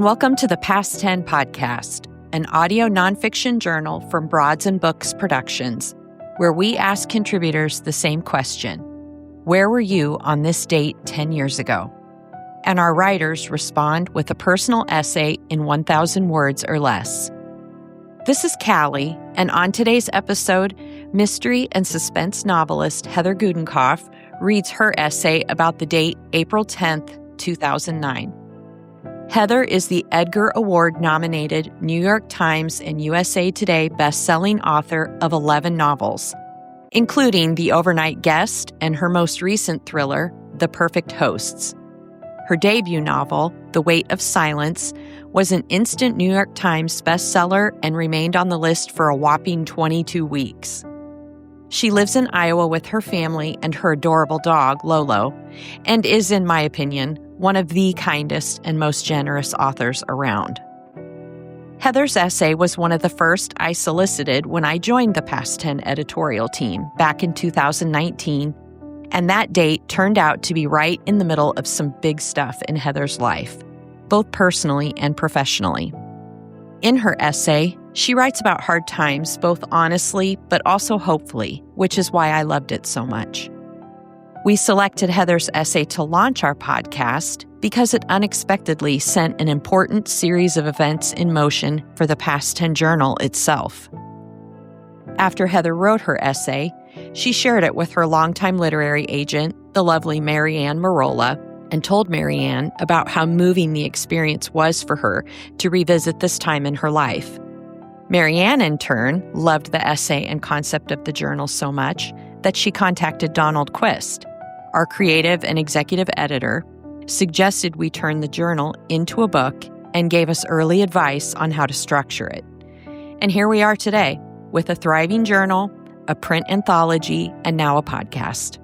Welcome to the Past 10 podcast, an audio nonfiction journal from Broads and Books Productions, where we ask contributors the same question: where were you on this date 10 years ago? And our writers respond with a personal essay in 1,000 words or less. This is Callie, and on today's episode, mystery and suspense novelist Heather Gudenkauf reads her essay about the date April 10th, 2009. Heather is the Edgar Award-nominated New York Times and USA Today best-selling author of 11 novels, including The Overnight Guest and her most recent thriller, The Perfect Hosts. Her debut novel, The Weight of Silence, was an instant New York Times bestseller and remained on the list for a whopping 22 weeks. She lives in Iowa with her family and her adorable dog, Lolo, and is, in my opinion, one of the kindest and most generous authors around. Heather's essay was one of the first I solicited when I joined the Past 10 editorial team back in 2019, and that date turned out to be right in the middle of some big stuff in Heather's life, both personally and professionally. In her essay, she writes about hard times both honestly but also hopefully, which is why I loved it so much. We selected Heather's essay to launch our podcast because it unexpectedly sent an important series of events in motion for the Past 10 Journal itself. After Heather wrote her essay, she shared it with her longtime literary agent, the lovely Marianne Marola, and told Marianne about how moving the experience was for her to revisit this time in her life. Marianne, in turn, loved the essay and concept of the journal so much that she contacted Donald Quist, our creative and executive editor, suggested we turn the journal into a book, and gave us early advice on how to structure it. And here we are today, with a thriving journal, a print anthology, and now a podcast.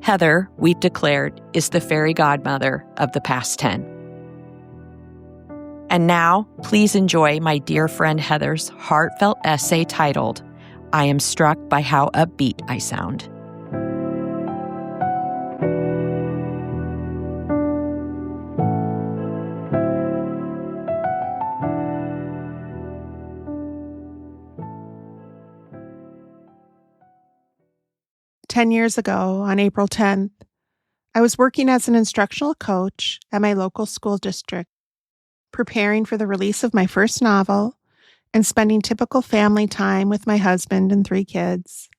Heather, we've declared, is the fairy godmother of the Past 10. And now, please enjoy my dear friend Heather's heartfelt essay titled, I Am Struck by How Upbeat I Sound. "10 years ago, on April 10th, I was working as an instructional coach at my local school district, preparing for the release of my first novel and spending typical family time with my husband and 3 kids.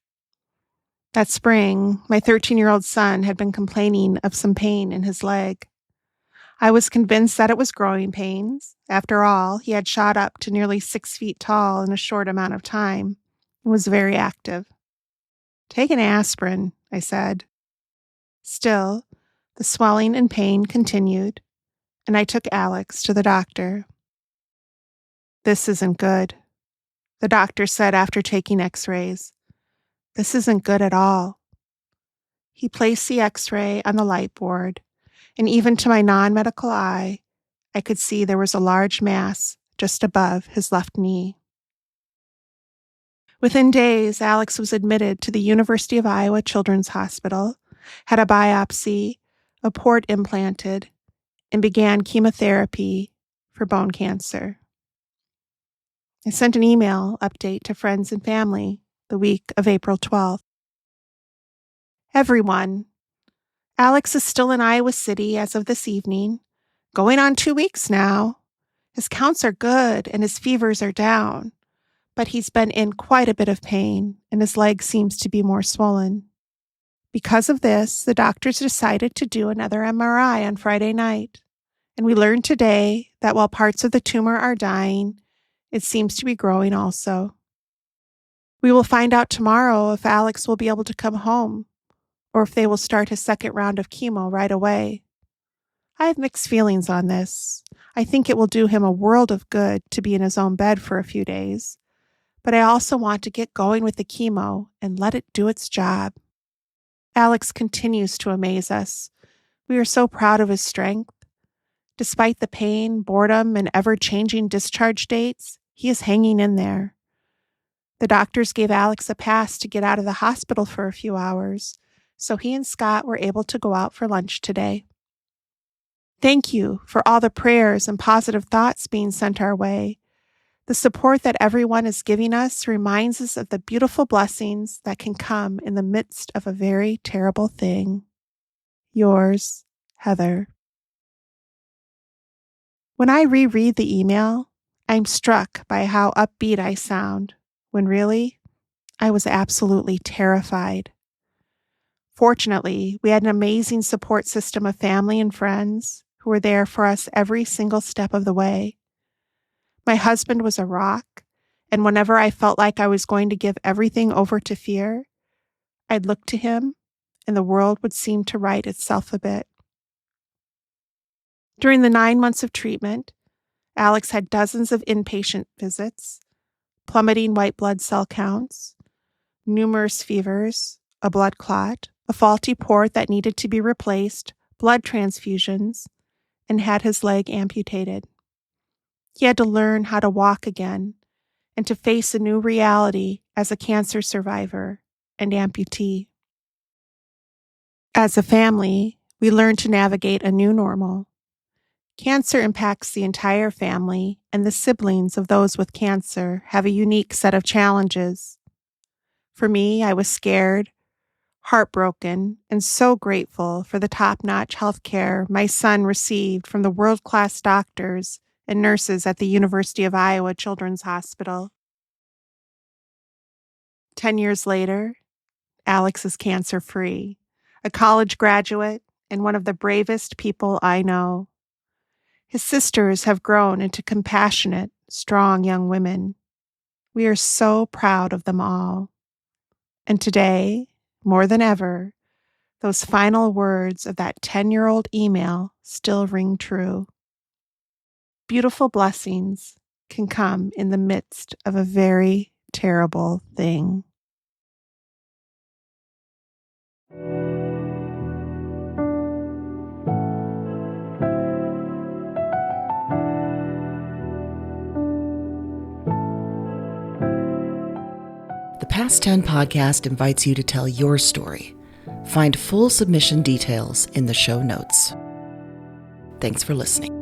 That spring, my 13-year-old son had been complaining of some pain in his leg. I was convinced that it was growing pains. After all, he had shot up to nearly 6 feet tall in a short amount of time and was very active. Take an aspirin, I said. Still, the swelling and pain continued, and I took Alex to the doctor. This isn't good, the doctor said after taking x-rays. This isn't good at all. He placed the x-ray on the light board, and even to my non-medical eye, I could see there was a large mass just above his left knee. Within days, Alex was admitted to the University of Iowa Children's Hospital, had a biopsy, a port implanted, and began chemotherapy for bone cancer. I sent an email update to friends and family the week of April 12th. Everyone, Alex is still in Iowa City as of this evening, going on 2 weeks now. His counts are good and his fevers are down, but he's been in quite a bit of pain and his leg seems to be more swollen. Because of this, the doctors decided to do another MRI on Friday night, and we learned today that while parts of the tumor are dying, it seems to be growing also. We will find out tomorrow if Alex will be able to come home or if they will start his second round of chemo right away. I have mixed feelings on this. I think it will do him a world of good to be in his own bed for a few days, but I also want to get going with the chemo and let it do its job. Alex continues to amaze us. We are so proud of his strength. Despite the pain, boredom, and ever-changing discharge dates, he is hanging in there. The doctors gave Alex a pass to get out of the hospital for a few hours, so he and Scott were able to go out for lunch today. Thank you for all the prayers and positive thoughts being sent our way. The support that everyone is giving us reminds us of the beautiful blessings that can come in the midst of a very terrible thing. Yours, Heather. When I reread the email, I'm struck by how upbeat I sound, when really, I was absolutely terrified. Fortunately, we had an amazing support system of family and friends who were there for us every single step of the way. My husband was a rock, and whenever I felt like I was going to give everything over to fear, I'd look to him, and the world would seem to right itself a bit. During the 9 months of treatment, Alex had dozens of inpatient visits, plummeting white blood cell counts, numerous fevers, a blood clot, a faulty port that needed to be replaced, blood transfusions, and had his leg amputated. He had to learn how to walk again and to face a new reality as a cancer survivor and amputee. As a family, we learned to navigate a new normal. Cancer impacts the entire family, and the siblings of those with cancer have a unique set of challenges. For me, I was scared, heartbroken, and so grateful for the top-notch health care my son received from the world-class doctors and nurses at the University of Iowa Children's Hospital. 10 years later, Alex is cancer-free, a college graduate, and one of the bravest people I know. His sisters have grown into compassionate, strong young women. We are so proud of them all. And today, more than ever, those final words of that 10-year-old email still ring true. Beautiful blessings can come in the midst of a very terrible thing. The Past 10 podcast invites you to tell your story. Find full submission details in the show notes. Thanks for listening.